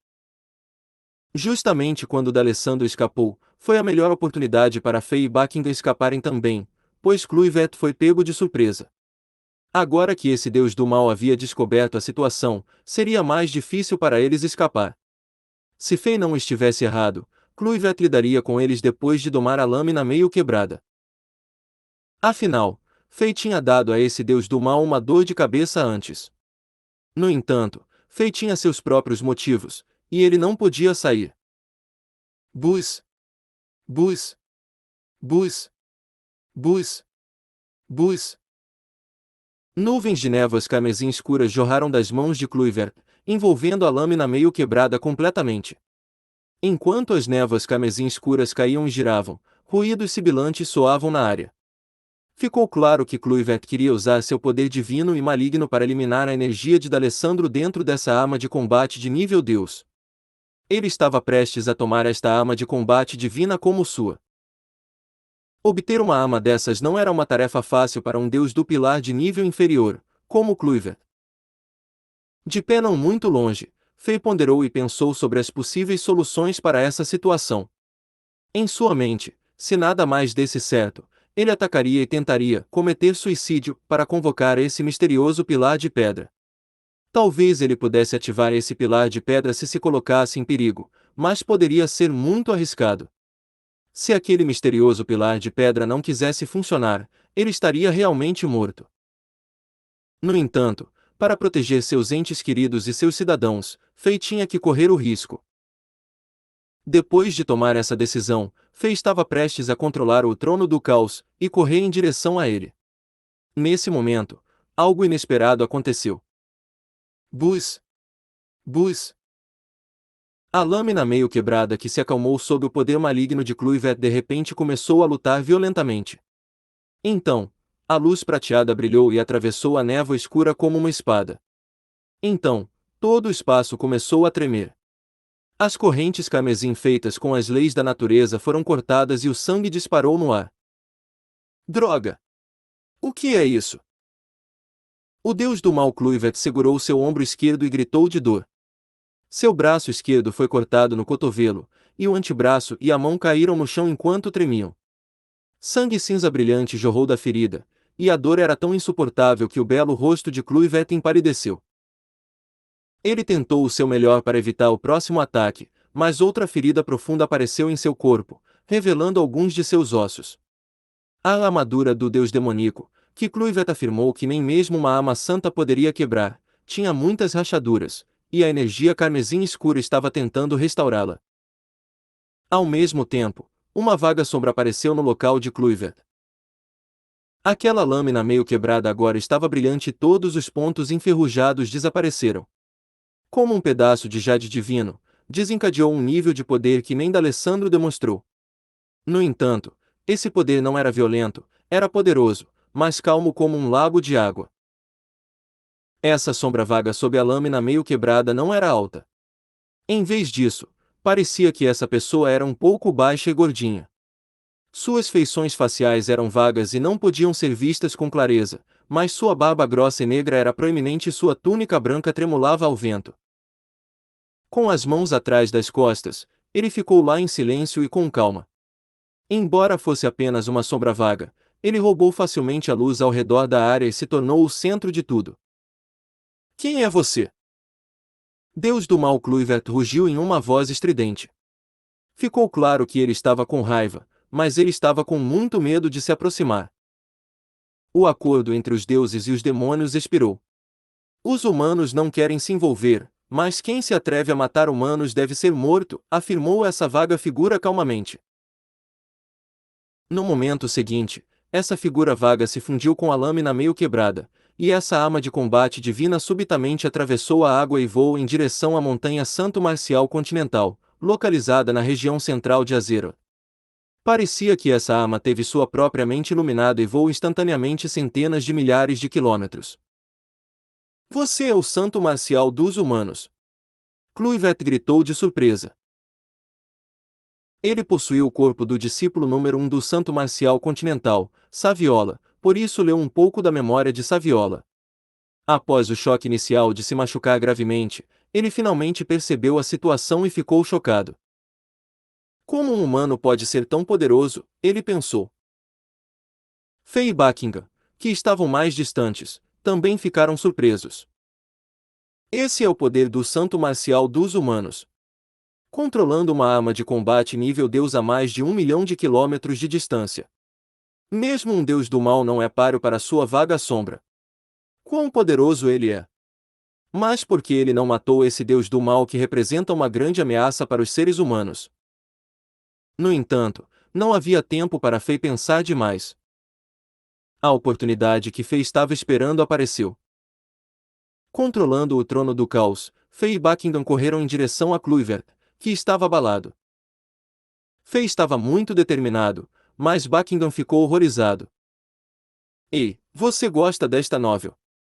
S1: Justamente quando D'Alessandro escapou, foi a melhor oportunidade para Fei e Buckingham escaparem também, pois Kluivert foi pego de surpresa. Agora que esse deus do mal havia descoberto a situação, seria mais difícil para eles escapar. Se Fei não estivesse errado, Kluivert lidaria com eles depois de domar a lâmina meio quebrada. Afinal, Fei tinha dado a esse deus do mal uma dor de cabeça antes. No entanto, Fei tinha seus próprios motivos, e ele não podia sair. Bus, bus, bus, bus, bus. Nuvens de névoas carmesim escuras jorraram das mãos de Kluivert, envolvendo a lâmina meio quebrada completamente. Enquanto as névoas carmesim escuras caíam e giravam, ruídos sibilantes soavam na área. Ficou claro que Kluivert queria usar seu poder divino e maligno para eliminar a energia de D'Alessandro dentro dessa arma de combate de nível Deus. Ele estava prestes a tomar esta arma de combate divina como sua. Obter uma arma dessas não era uma tarefa fácil para um deus do pilar de nível inferior, como Kluivert. De pé não muito longe, Fei ponderou e pensou sobre as possíveis soluções para essa situação. Em sua mente, se nada mais desse certo, ele atacaria e tentaria cometer suicídio para convocar esse misterioso pilar de pedra. Talvez ele pudesse ativar esse pilar de pedra se colocasse em perigo, mas poderia ser muito arriscado. Se aquele misterioso pilar de pedra não quisesse funcionar, ele estaria realmente morto. No entanto, para proteger seus entes queridos e seus cidadãos, Fei tinha que correr o risco. Depois de tomar essa decisão, Fei estava prestes a controlar o trono do caos e correr em direção a ele. Nesse momento, algo inesperado aconteceu. Bus! Bus! A lâmina meio quebrada que se acalmou sob o poder maligno de Kluivert de repente começou a lutar violentamente. Então, a luz prateada brilhou e atravessou a névoa escura como uma espada. Então, todo o espaço começou a tremer. As correntes carmesim feitas com as leis da natureza foram cortadas e o sangue disparou no ar. Droga! O que é isso? O deus do mal Kluivert segurou seu ombro esquerdo e gritou de dor. Seu braço esquerdo foi cortado no cotovelo, e o antebraço e a mão caíram no chão enquanto tremiam. Sangue cinza brilhante jorrou da ferida, e a dor era tão insuportável que o belo rosto de Kluivert empalideceu. Ele tentou o seu melhor para evitar o próximo ataque, mas outra ferida profunda apareceu em seu corpo, revelando alguns de seus ossos. A armadura do deus demoníaco, que Kluivert afirmou que nem mesmo uma arma santa poderia quebrar, tinha muitas rachaduras, e a energia carmesim escura estava tentando restaurá-la. Ao mesmo tempo, uma vaga sombra apareceu no local de Kluivert. Aquela lâmina meio quebrada agora estava brilhante e todos os pontos enferrujados desapareceram. Como um pedaço de jade divino, desencadeou um nível de poder que nem D'Alessandro demonstrou. No entanto, esse poder não era violento, era poderoso, mas calmo como um lago de água. Essa sombra vaga sob a lâmina meio quebrada não era alta. Em vez disso, parecia que essa pessoa era um pouco baixa e gordinha. Suas feições faciais eram vagas e não podiam ser vistas com clareza, mas sua barba grossa e negra era proeminente e sua túnica branca tremulava ao vento. Com as mãos atrás das costas, ele ficou lá em silêncio e com calma. Embora fosse apenas uma sombra vaga, ele roubou facilmente a luz ao redor da área e se tornou o centro de tudo. Quem é você? Deus do mal, Kluivert rugiu em uma voz estridente. Ficou claro que ele estava com raiva, mas ele estava com muito medo de se aproximar. O acordo entre os deuses e os demônios expirou. Os humanos não querem se envolver, mas quem se atreve a matar humanos deve ser morto, afirmou essa vaga figura calmamente. No momento seguinte, essa figura vaga se fundiu com a lâmina meio quebrada, e essa arma de combate divina subitamente atravessou a água e voou em direção à montanha Santo Marcial Continental, localizada na região central de Azeroth. Parecia que essa arma teve sua própria mente iluminada e voou instantaneamente centenas de milhares de quilômetros. Você é o Santo Marcial dos humanos! Kluivert gritou de surpresa. Ele possuía o corpo do discípulo número 1 do Santo Marcial Continental, Saviola, por isso leu um pouco da memória de Saviola. Após o choque inicial de se machucar gravemente, ele finalmente percebeu a situação e ficou chocado. Como um humano pode ser tão poderoso? Ele pensou. Fei e Buckingham, que estavam mais distantes, também ficaram surpresos. Esse é o poder do Santo Marcial dos humanos. Controlando uma arma de combate nível Deus a mais de 1 milhão de quilômetros de distância. Mesmo um Deus do mal não é páreo para sua vaga sombra. Quão poderoso ele é! Mas por que ele não matou esse Deus do mal que representa uma grande ameaça para os seres humanos? No entanto, não havia tempo para Fei pensar demais. A oportunidade que Fei estava esperando apareceu. Controlando o trono do caos, Fei e Buckingham correram em direção a Kluivert, que estava abalado. Fei estava muito determinado, mas Buckingham ficou horrorizado. Ei, você gosta desta novel?